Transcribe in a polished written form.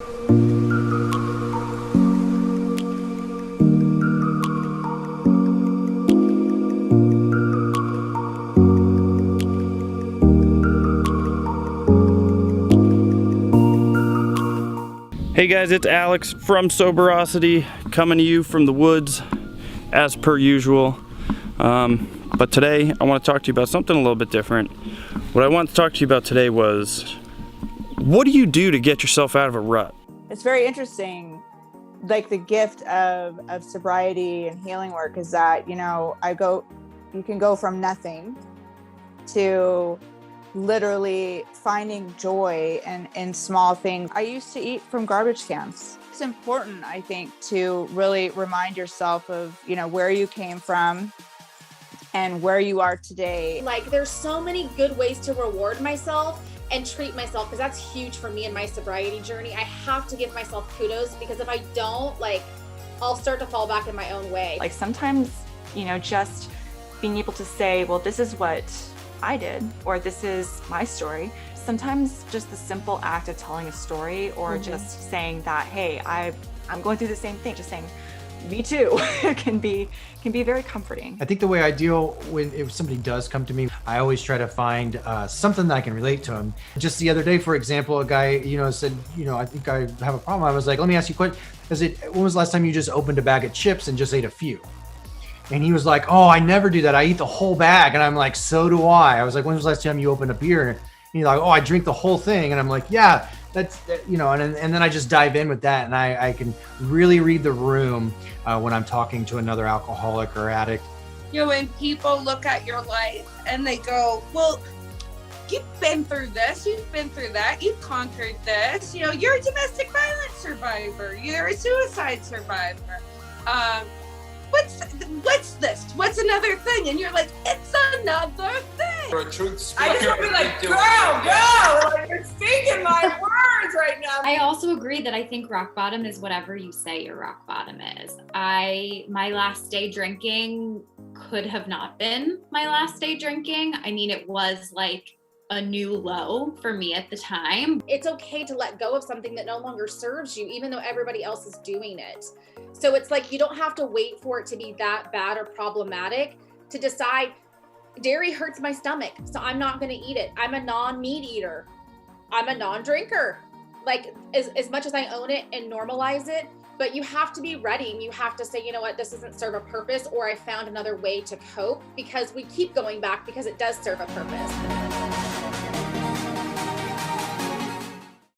Hey guys, it's Alex from Soberocity, coming to you from the woods as per usual. But today I want to talk to you about something a little bit different. What I want to talk to you about today was, what do you do to get yourself out of a rut? It's very interesting. Like, the gift of sobriety and healing work is that, you can go from nothing to literally finding joy in small things. I used to eat from garbage cans. It's important, I think, to really remind yourself of, where you came from and where you are today. Like, there's so many good ways to reward myself and treat myself, because that's huge for me in my sobriety journey. I have to give myself kudos, because if I don't, I'll start to fall back in my own way. Like, sometimes, just being able to say, well, this is what I did, or this is my story. Sometimes just the simple act of telling a story, or just saying that, hey, I'm going through the same thing, just saying, me too, can be very comforting. I think the way I deal if somebody does come to me, I always try to find something that I can relate to them. Just the other day, for example, a guy, said, I think I have a problem. I was like, let me ask you a question. When was the last time you just opened a bag of chips and just ate a few? And he was like, oh, I never do that. I eat the whole bag. And I'm like, so do I. I was like, when was the last time you opened a beer? And he's like, oh, I drink the whole thing. And I'm like, yeah, that's, and then I just dive in with that. And I can really read the room when I'm talking to another alcoholic or addict. When people look at your life and they go, well, you've been through this, you've been through that, you've conquered this, you're a domestic violence survivor, you're a suicide survivor. What's this? What's another thing? And you're like, it's another thing. For a truth speaker, I just want to be like, go! Like, you're speaking my words right now. I also agree that I think rock bottom is whatever you say your rock bottom is. My last day drinking could have not been my last day drinking. I mean, it was like a new low for me at the time. It's okay to let go of something that no longer serves you, even though everybody else is doing it. So it's like, you don't have to wait for it to be that bad or problematic to decide, dairy hurts my stomach, so I'm not going to eat it. I'm a non-meat eater. I'm a non-drinker. Like, as much as I own it and normalize it, but you have to be ready, and you have to say, you know what, this doesn't serve a purpose, or I found another way to cope, because we keep going back because it does serve a purpose.